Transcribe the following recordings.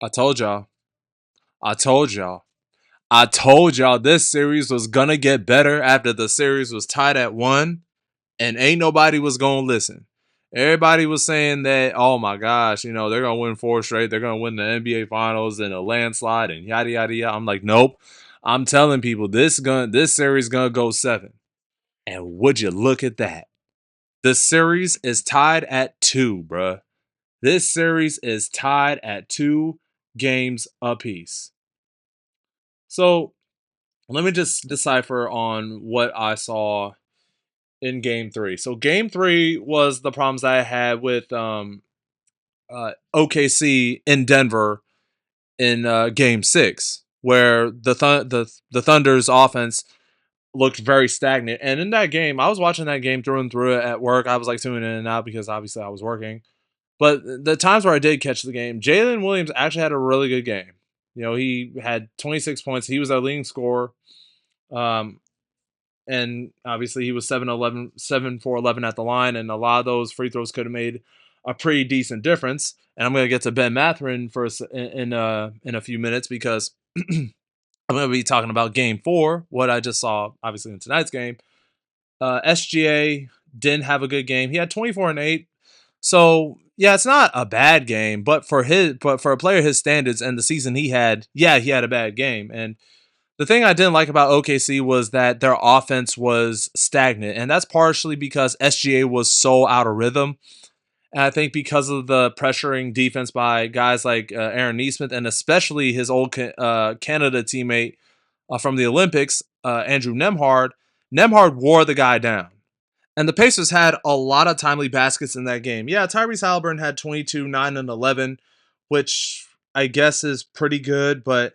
I told y'all. I told y'all. I told y'all this series was gonna get better after the series was tied at 1, and ain't nobody was gonna listen. Everybody was saying that, oh my gosh, they're gonna win 4 straight, they're gonna win the NBA Finals in a landslide, and yada yada yada. I'm like, nope. I'm telling people this series gonna go 7. And would you look at that? The series is tied at 2, bruh. This series is tied at 2 games apiece. So let me just decipher on what I saw in game 3. So game 3 was the problems that I had with OKC in Denver in game 6, where the Thunder's offense looked very stagnant. And in that game, I was watching that game through and through at work. I was like tuning in and out because obviously I was working. But the times where I did catch the game, Jalen Williams actually had a really good game. He had 26 points. He was our leading scorer. Um, and obviously he was 7 for 11 at the line, and a lot of those free throws could have made a pretty decent difference. And I'm going to get to Ben Mathurin in a few minutes because I'm going to be talking about game 4, what I just saw obviously in tonight's game. SGA didn't have a good game. He had 24 and 8. So yeah, it's not a bad game, but for a player his standards and the season he had, yeah, he had a bad game. And the thing I didn't like about OKC was that their offense was stagnant, and that's partially because SGA was so out of rhythm. And I think because of the pressuring defense by guys like Aaron Nesmith and especially his old Canada teammate from the Olympics, Andrew Nembhard, Nembhard wore the guy down. And the Pacers had a lot of timely baskets in that game. Yeah, Tyrese Halliburton had 22, 9, and 11, which I guess is pretty good, but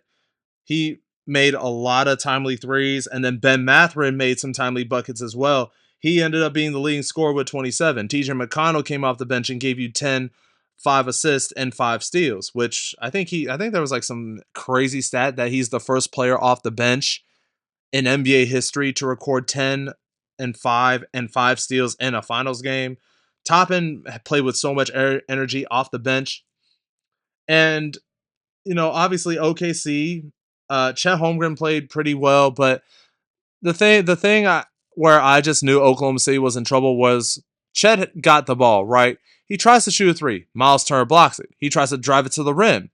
he made a lot of timely threes. And then Ben Mathurin made some timely buckets as well. He ended up being the leading scorer with 27. TJ McConnell came off the bench and gave you 10, 5 assists, and 5 steals, which I think there was like some crazy stat that he's the first player off the bench in NBA history to record 10 and 5 steals in a finals game. Toppin played with so much energy off the bench. And, obviously OKC, Chet Holmgren played pretty well, but where I just knew Oklahoma City was in trouble was Chet got the ball, right? He tries to shoot a 3. Miles Turner blocks it. He tries to drive it to the rim.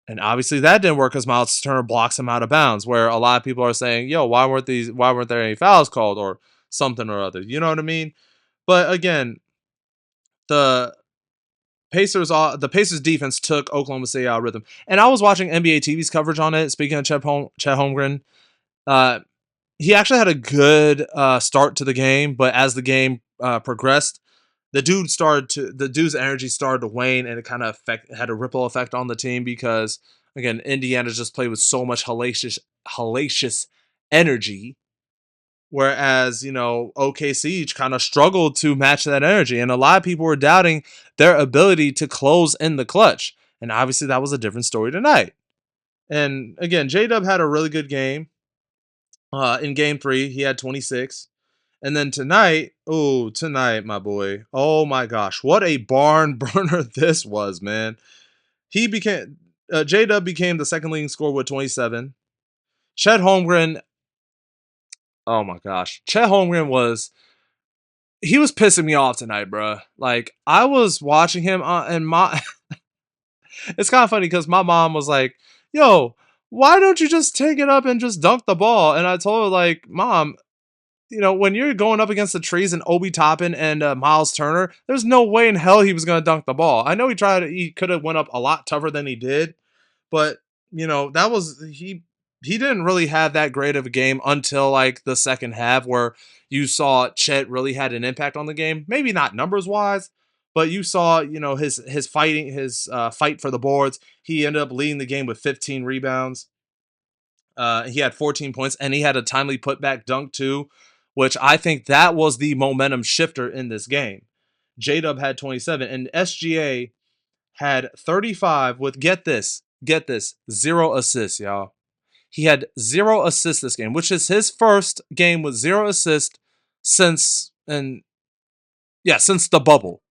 And obviously that didn't work because Miles Turner blocks him out of bounds. Where a lot of people are saying, "Yo, why weren't there any fouls called or something or other?" You know what I mean? But again, the the Pacers defense took Oklahoma City out of rhythm. And I was watching NBA TV's coverage on it. Speaking of Chet Holmgren, uh, he actually had a good start to the game, but as the game progressed, the dude's energy started to wane, and it kind of had a ripple effect on the team because again, Indiana just played with so much hellacious energy, whereas OKC kind of struggled to match that energy, and a lot of people were doubting their ability to close in the clutch, and obviously that was a different story tonight. And again, J Dub had a really good game. In game 3, he had 26. And then tonight, my boy. Oh my gosh, what a barn burner this was, man. J Dub became the second leading scorer with 27. Chet Holmgren, oh my gosh. Chet Holmgren he was pissing me off tonight, bro. Like, I was watching him and it's kind of funny because my mom was like, yo, why don't you just take it up and just dunk the ball? And I told her, like, Mom, when you're going up against the trees and Obi Toppin and Miles Turner, there's no way in hell he was going to dunk the ball. I know he could have went up a lot tougher than he did, but that was he didn't really have that great of a game until like the second half where you saw Chet really had an impact on the game. Maybe not numbers wise, but you saw his fight for the boards. He ended up leading the game with 15 rebounds. He had 14 points, and he had a timely putback dunk too, which I think that was the momentum shifter in this game. J-Dub had 27, and SGA had 35 with, get this, 0 assists, y'all. He had 0 assists this game, which is his first game with 0 assists since the bubble.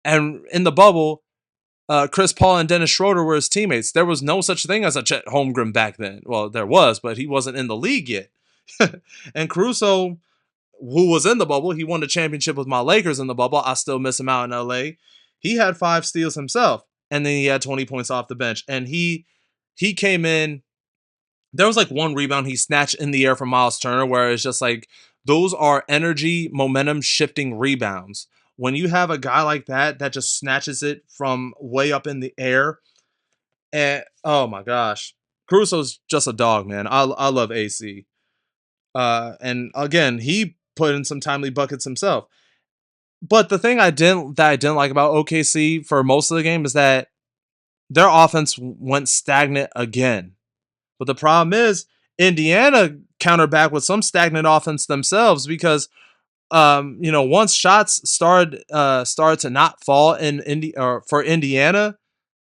And in the bubble, Chris Paul and Dennis Schroeder were his teammates. There was no such thing as a Chet Holmgren back then. Well, there was, but he wasn't in the league yet. And Caruso, who was in the bubble, he won the championship with my Lakers in the bubble. I still miss him out in LA. He had 5 steals himself, and then he had 20 points off the bench. And he came in. There was like one rebound he snatched in the air from Miles Turner, where it's just like those are energy, momentum shifting rebounds. When you have a guy like that just snatches it from way up in the air, and oh my gosh, Caruso's just a dog, man. I love AC. And again, he put in some timely buckets himself. But the thing I didn't like about OKC for most of the game is that their offense went stagnant again. But the problem is Indiana countered back with some stagnant offense themselves because once shots started to not fall in or for Indiana,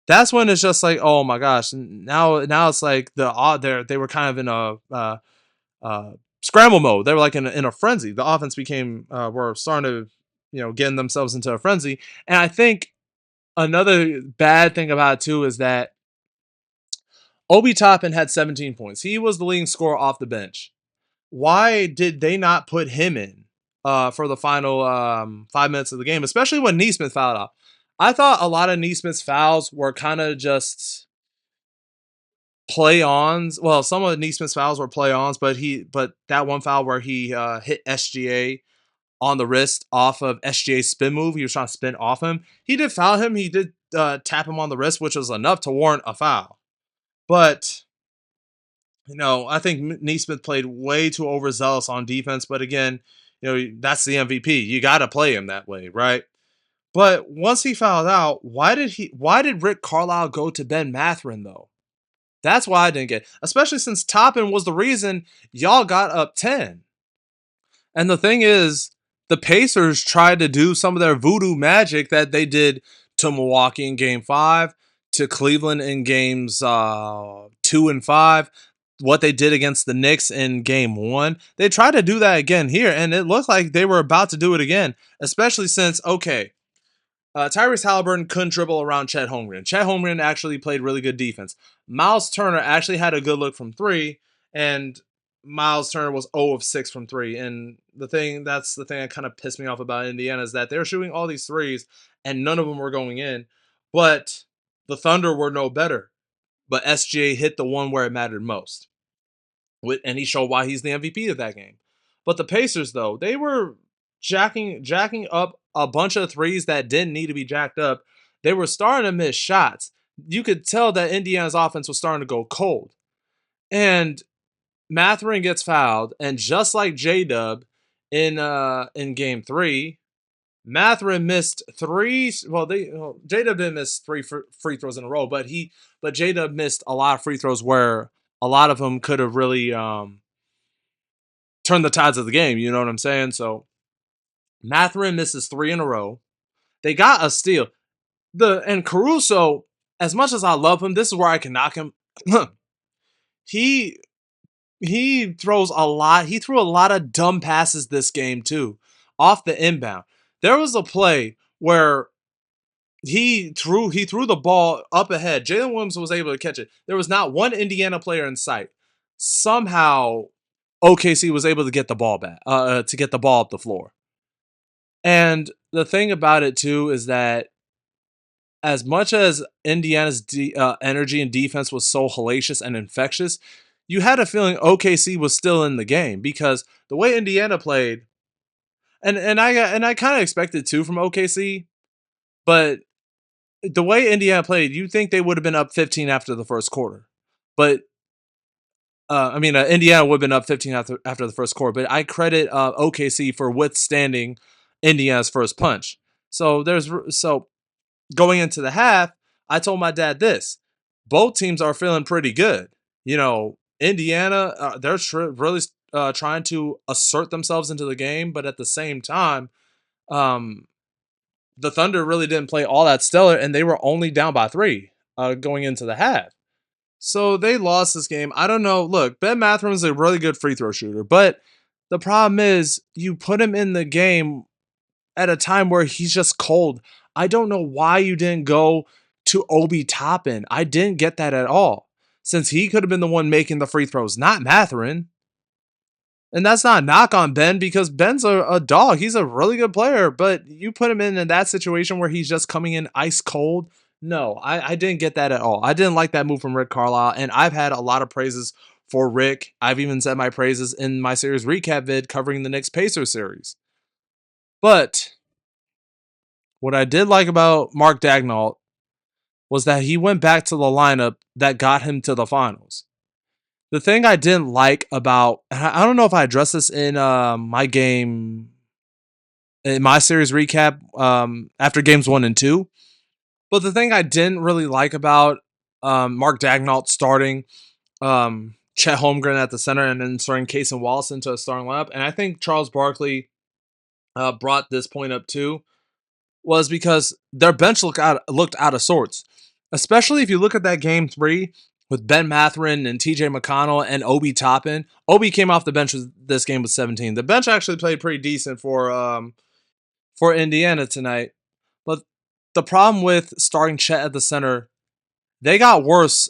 that's when it's just like, oh my gosh, now it's like they were kind of in a scramble mode. They were like in a frenzy. The offense became were starting to getting themselves into a frenzy. And I think another bad thing about it too is that Obi Toppin had 17 points. He was the leading scorer off the bench. Why did they not put him in for the final 5 minutes of the game, especially when Neesmith fouled off? I thought a lot of Neesmith's fouls were kind of just play-ons. Well, some of Neesmith's fouls were play-ons, but that one foul where he hit SGA on the wrist off of SGA's spin move, he was trying to spin off him. He did foul him. He did tap him on the wrist, which was enough to warrant a foul. But I think Neesmith played way too overzealous on defense. But again, that's the MVP. You got to play him that way, right? But once he fouled out, why did Rick Carlisle go to Ben Mathurin though? That's why I didn't get, especially since Toppin was the reason y'all got up 10. And the thing is, the Pacers tried to do some of their voodoo magic that they did to Milwaukee in Game 5, to Cleveland in Games 2 and 5, what they did against the Knicks in Game 1. They tried to do that again here, and it looked like they were about to do it again, especially since, Tyrese Halliburton couldn't dribble around Chet Holmgren. Chet Holmgren actually played really good defense. Miles Turner actually had a good look from 3, and Miles Turner was 0 of 6 from 3. And that's the thing that kind of pissed me off about Indiana, is that they were shooting all these threes and none of them were going in. But the Thunder were no better. But SGA hit the one where it mattered most. And he showed why he's the MVP of that game. But the Pacers, though, they were jacking up a bunch of threes that didn't need to be jacked up. They were starting to miss shots. You could tell that Indiana's offense was starting to go cold. And Mathurin gets fouled, and just like J-Dub in Game 3, Mathurin missed 3. Well, J-Dub didn't miss 3 free throws in a row, but J-Dub missed a lot of free throws where a lot of them could have really turned the tides of the game. You know what I'm saying? So Mathurin misses 3 in a row. They got a steal. And Caruso, as much as I love him, this is where I can knock him. He throws a lot. He threw a lot of dumb passes this game too, off the inbound. There was a play where he threw the ball up ahead. Jalen Williams was able to catch it. There was not one Indiana player in sight. Somehow, OKC was able to get the ball back, to get the ball up the floor. And the thing about it too is that as much as Indiana's energy and defense was so hellacious and infectious, you had a feeling OKC was still in the game, because the way Indiana played, and I kind of expected too from OKC, but the way Indiana played, you think they would have been up 15 after the first quarter, but Indiana would have been up 15 after the first quarter, but I credit OKC for withstanding Indiana's first punch. So going into the half, I told my dad this: both teams are feeling pretty good. Indiana, they're really trying to assert themselves into the game, but at the same time, the Thunder really didn't play all that stellar, and they were only down by 3 going into the half. So they lost this game. I don't know. Look, Ben Mathurin is a really good free throw shooter, but the problem is you put him in the game at a time where he's just cold. I don't know why you didn't go to Obi Toppin. I didn't get that at all. Since he could have been the one making the free throws, not Matherin. And that's not a knock on Ben because Ben's a dog. He's a really good player, but you put him in that situation where he's just coming in ice cold. No, I didn't get that at all. I didn't like that move from Rick Carlisle, and I've had a lot of praises for Rick. I've even said my praises in my series recap vid covering the Knicks Pacers series. But what I did like about Mark Daigneault was that he went back to the lineup that got him to the finals. The thing I didn't like about, I don't know if I addressed this in my series recap after games 1 and 2, but the thing I didn't really like about Mark Daigneault starting Chet Holmgren at the center and then starting Cason Wallace into a starting lineup, and I think Charles Barkley brought this point up too, was because their bench looked out of sorts. Especially if you look at that game 3 with Ben Matherin and TJ McConnell and Obi Toppin. Obi came off the bench this game with 17. The bench actually played pretty decent for Indiana tonight. But the problem with starting Chet at the center, they got worse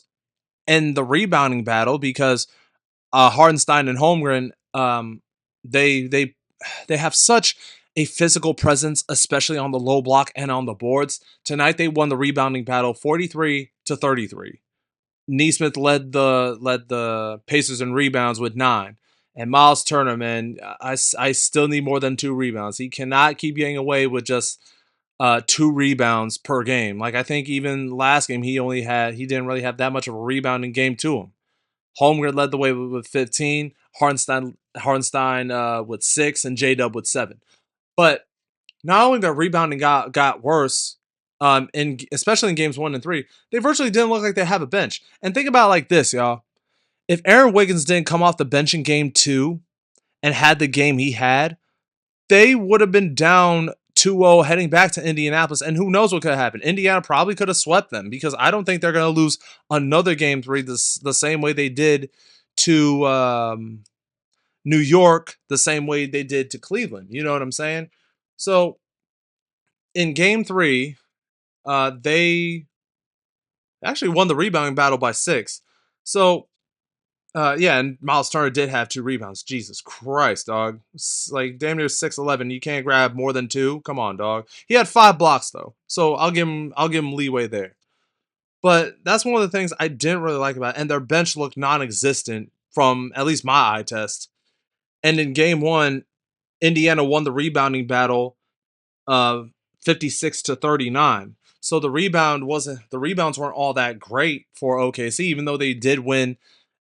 in the rebounding battle because Hartenstein and Holmgren, they have such a physical presence, especially on the low block and on the boards. Tonight they won the rebounding battle 43-33. Nesmith led the Pacers in rebounds with 9. And Miles Turner, man, I still need more than 2 rebounds. He cannot keep getting away with just 2 rebounds per game. Like I think even last game he didn't really have that much of a rebounding game to him. Holmgren led the way with 15, Hartenstein with 6, and J-Dub with 7. But not only their rebounding got worse, especially in games 1 and 3, they virtually didn't look like they have a bench. And think about it like this, y'all. If Aaron Wiggins didn't come off the bench in game 2 and had the game he had, they would have been down 2-0 heading back to Indianapolis, and who knows what could have happened. Indiana probably could have swept them because I don't think they're going to lose another game 3 the same way they did to New York, the same way they did to Cleveland. You know what I'm saying? So in game 3, they actually won the rebounding battle by 6. So yeah, and Miles Turner did have 2 rebounds. Jesus Christ, dog. Like damn near 6'11". You can't grab more than 2. Come on, dog. He had 5 blocks though. So I'll give him leeway there. But that's one of the things I didn't really like about it. And their bench looked non-existent from at least my eye test. And in game 1, Indiana won the rebounding battle 56-39. So the rebounds weren't all that great for OKC, even though they did win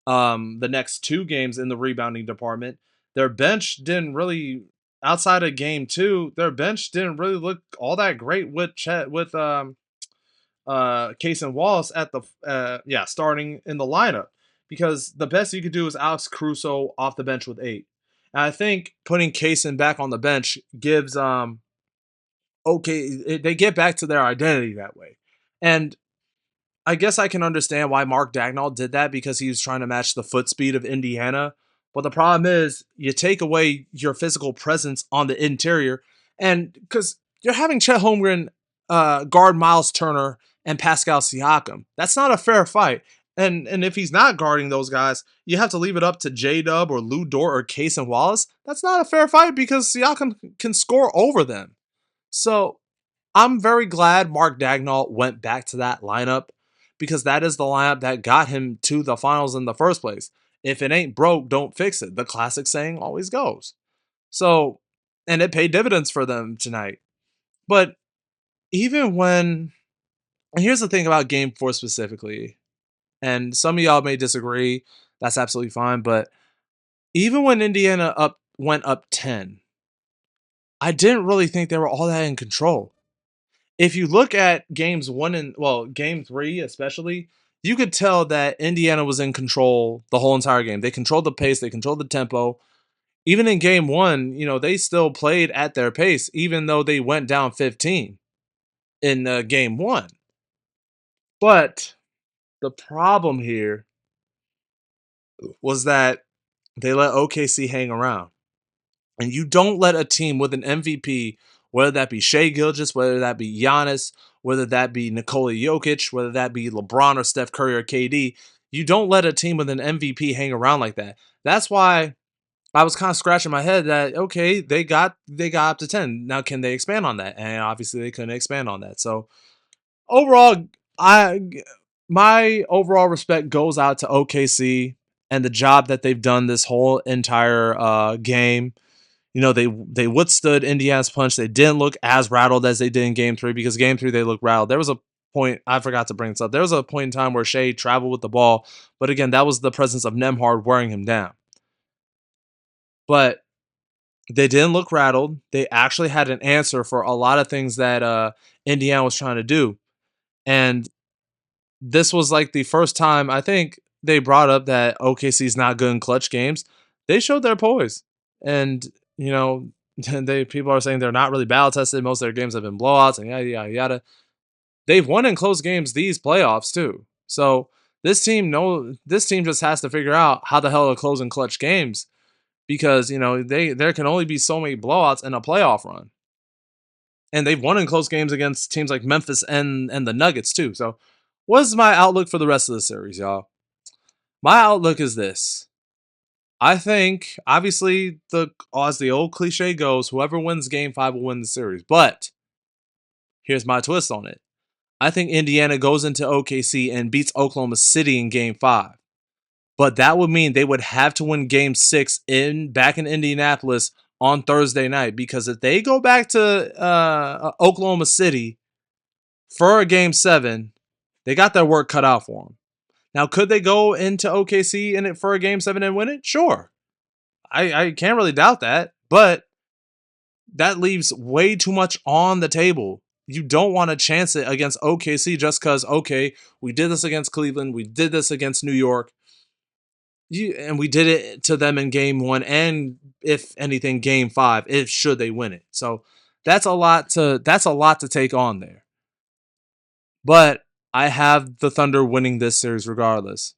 the next 2 games in the rebounding department. Their bench didn't really, outside of game 2, their bench didn't really look all that great with Cason Wallace at the starting in the lineup, because the best you could do is Alex Caruso off the bench with 8. And I think putting Cason back on the bench gives they get back to their identity that way. And I guess I can understand why Mark Daigneault did that, because he was trying to match the foot speed of Indiana. But the problem is you take away your physical presence on the interior, and because you're having Chet Holmgren guard Miles Turner and Pascal Siakam. That's not a fair fight. And if he's not guarding those guys, you have to leave it up to J-Dub or Lou Dort or Cason Wallace. That's not a fair fight because Siakam can score over them. So I'm very glad Mark Daigneault went back to that lineup, because that is the lineup that got him to the finals in the first place. If it ain't broke, don't fix it. The classic saying always goes. So, and it paid dividends for them tonight. But even when, and here's the thing about game 4 specifically, and some of y'all may disagree, that's absolutely fine, but even when Indiana went up 10, I didn't really think they were all that in control. If you look at game 3 especially, you could tell that Indiana was in control the whole entire game. They controlled the pace, they controlled the tempo. Even in game 1, they still played at their pace, even though they went down 15 in game 1. But the problem here was that they let OKC hang around. And you don't let a team with an MVP, whether that be Shea Gilgis, whether that be Giannis, whether that be Nikola Jokic, whether that be LeBron or Steph Curry or KD. You don't let a team with an MVP hang around like that. That's why I was kind of scratching my head that okay, they got up to 10. Now can they expand on that? And obviously they couldn't expand on that. So overall, I my overall respect goes out to OKC and the job that they've done this whole entire game. You know, they withstood Indiana's punch. They didn't look as rattled as they did in game 3 because game 3 they looked rattled. There was a point, I forgot to bring this up. There was a point in time where Shea traveled with the ball, but again, that was the presence of Nemhard wearing him down. But they didn't look rattled. They actually had an answer for a lot of things that Indiana was trying to do. And this was like the first time I think they brought up that OKC's not good in clutch games. They showed their poise. And, you know, people are saying they're not really battle tested. Most of their games have been blowouts and yada yada yada. They've won in close games these playoffs too. So this team just has to figure out how the hell to close in clutch games because, you know, there can only be so many blowouts in a playoff run. And they've won in close games against teams like Memphis and the Nuggets too. So what's my outlook for the rest of the series, y'all? My outlook is this. I think, obviously, as the old cliche goes, whoever wins game 5 will win the series. But here's my twist on it. I think Indiana goes into OKC and beats Oklahoma City in game 5. But that would mean they would have to win game 6 back in Indianapolis on Thursday night. Because if they go back to Oklahoma City for a game 7, they got their work cut out for them. Now, could they go into OKC in it for a game 7 and win it? Sure. I can't really doubt that, but that leaves way too much on the table. You don't want to chance it against OKC just because, okay, we did this against Cleveland, we did this against New York, and we did it to them in game 1, and if anything, game 5, if should they win it. So that's a lot to take on there. But I have the Thunder winning this series regardless.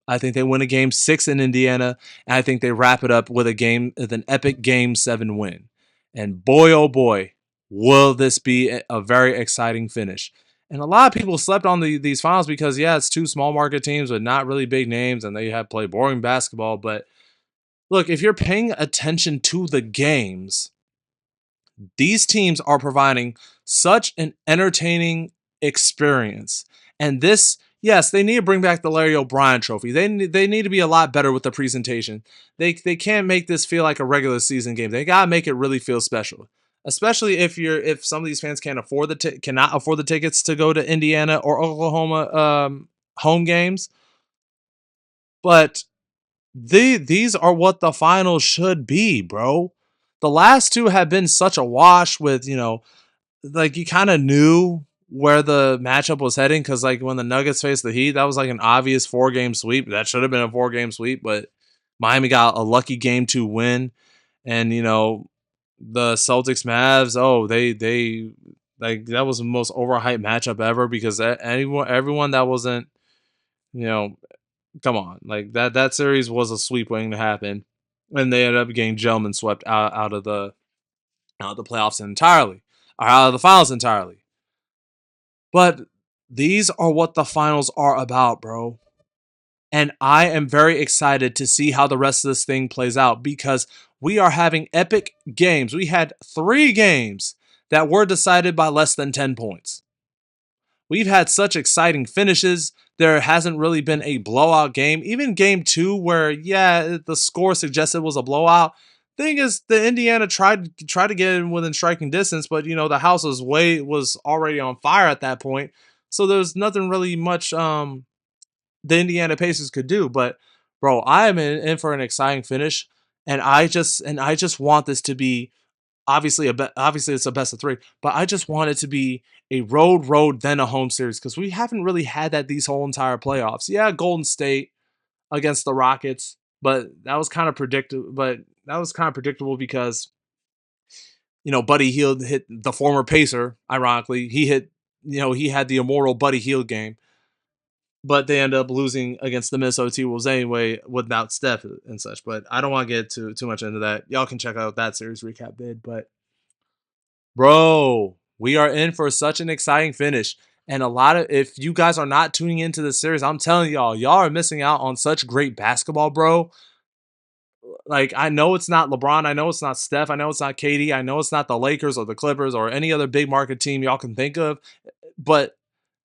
I think they win a game 6 in Indiana, and I think they wrap it up with an epic game 7 win. And boy, oh boy, will this be a very exciting finish. And a lot of people slept on these finals because, yeah, it's two small market teams with not really big names, and they have played boring basketball. But look, if you're paying attention to the games, these teams are providing such an entertaining experience. And this, yes, they need to bring back the Larry O'Brien trophy. They need to be a lot better with the presentation. They can't make this feel like a regular season game. They gotta make it really feel special. Especially if some of these fans cannot afford the tickets to go to Indiana or Oklahoma home games. But these are what the finals should be, bro. The last two have been such a wash with, you know, like you kind of knew where the matchup was heading because like when the Nuggets faced the Heat, that was like an obvious 4-game sweep. That should have been a 4-game sweep, but Miami got a lucky game 2 win. And you know, the Celtics Mavs, they like that was the most overhyped matchup ever because everyone that wasn't, you know, come on, like that series was a sweep waiting to happen, and they ended up getting gentlemen swept out of the playoffs entirely, or out of the finals entirely. But these are what the finals are about, bro. And I am very excited to see how the rest of this thing plays out because we are having epic games. We had 3 games that were decided by less than 10 points. We've had such exciting finishes. There hasn't really been a blowout game. Even game 2, where yeah, the score suggested was a blowout. Thing is, the Indiana tried to get in within striking distance, but you know the house was already on fire at that point. So there's nothing really much the Indiana Pacers could do. But bro, I am in for an exciting finish, and I just want this to be obviously it's a best of 3, but I just want it to be a road then a home series because we haven't really had that these whole entire playoffs. Yeah, Golden State against the Rockets, but that was kind of predictable. But that was kind of predictable because you know Buddy Hield hit the former Pacer. Ironically, he had the immortal Buddy Hield game, but they end up losing against the Minnesota Timberwolves anyway without Steph and such. But I don't want to get too much into that. Y'all can check out that series recap vid, Bro, we are in for such an exciting finish. And a lot of, if you guys are not tuning into the series, I'm telling y'all are missing out on such great basketball, bro. Like, I know it's not LeBron, I know it's not Steph, I know it's not KD, I know it's not the Lakers or the Clippers or any other big market team y'all can think of, but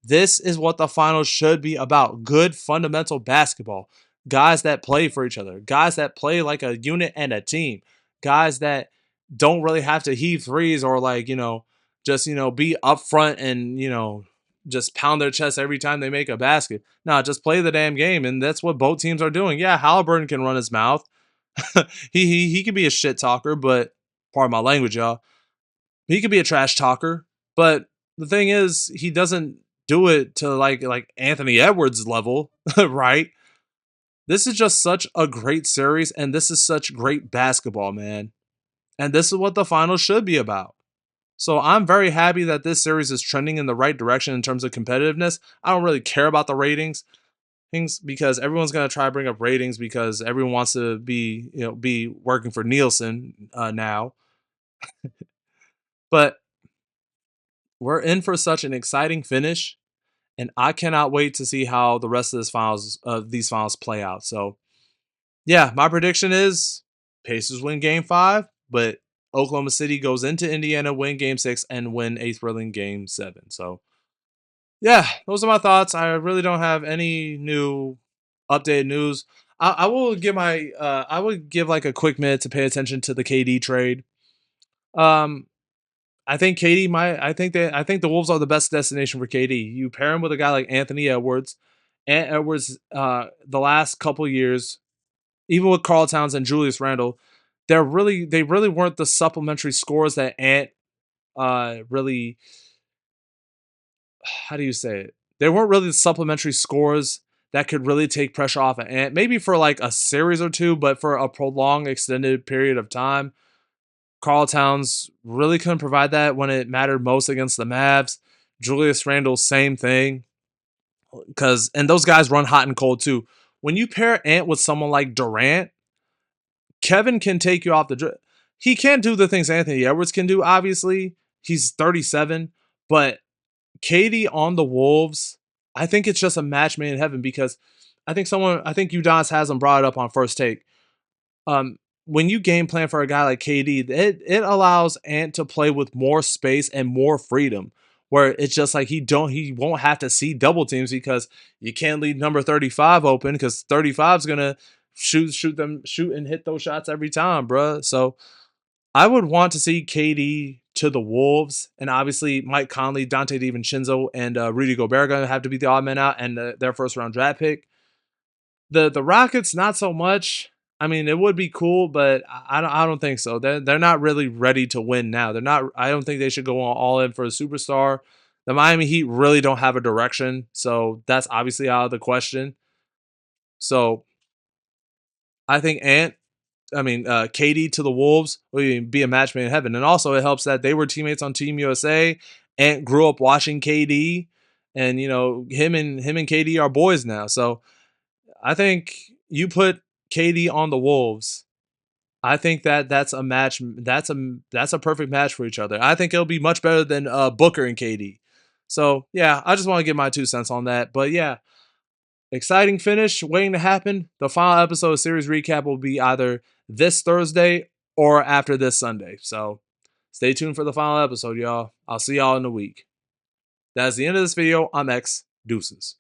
this is what the finals should be about. Good fundamental basketball. Guys that play for each other. Guys that play like a unit and a team. Guys that don't really have to heave threes or like, just, be up front and, just pound their chest every time they make a basket. No, just play the damn game. And that's what both teams are doing. Yeah, Halliburton can run his mouth. He could be a shit talker, but pardon my language, y'all. He could be a trash talker, but the thing is, he doesn't do it to like Anthony Edwards level, right? This is just such a great series, and this is such great basketball, man. And this is what the finals should be about. So I'm very happy that this series is trending in the right direction in terms of competitiveness. I don't really care about the ratings things because everyone's gonna try to bring up ratings because everyone wants to be working for Nielsen now. But we're in for such an exciting finish, and I cannot wait to see how the rest of these finals play out. So yeah, my prediction is Pacers win Game 5, but Oklahoma City goes into Indiana, win Game 6, and win a thrilling Game 7. So yeah, those are my thoughts. I really don't have any new updated news. I will give I would give like a quick minute to pay attention to the KD trade. Um, I think KD might. I think the Wolves are the best destination for KD. You pair him with a guy like Anthony Edwards. Ant Edwards, the last couple years, even with Karl Towns and Julius Randle, they really weren't the supplementary scores that Ant really. How do you say it? They weren't really the supplementary scores that could really take pressure off of Ant. Maybe for like a series or two, but for a prolonged, extended period of time, Karl Towns really couldn't provide that when it mattered most against the Mavs. Julius Randle, same thing. And those guys run hot and cold too. When you pair Ant with someone like Durant, Kevin can take you off the dribble. He can't do the things Anthony Edwards can do, obviously. He's 37, but KD on the Wolves, I think it's just a match made in heaven because I think Udonis hasn't brought it up on First Take. When you game plan for a guy like KD, it allows Ant to play with more space and more freedom. Where it's just like he won't have to see double teams because you can't leave number 35 open because 35 is gonna shoot and hit those shots every time, bruh. So I would want to see KD to the Wolves, and obviously Mike Conley, Dante DiVincenzo, and Rudy Gobert are going to have to be the odd man out, and their first round draft pick. The Rockets, not so much. I mean, it would be cool, but I don't think so. They're not really ready to win now. They're not. I don't think they should go all in for a superstar. The Miami Heat really don't have a direction, so that's obviously out of the question. So I think KD to the Wolves would be a match made in heaven. And also, it helps that they were teammates on Team USA. Ant grew up watching KD, and him and KD are boys now. So I think you put KD on the Wolves. I think that's a match. That's a perfect match for each other. I think it'll be much better than Booker and KD. So yeah, I just want to get my 2 cents on that. But yeah, exciting finish waiting to happen. The final episode of series recap will be either this Thursday or after this Sunday. So stay tuned for the final episode, y'all. I'll see y'all in a week. That's the end of this video. I'm X. Deuces.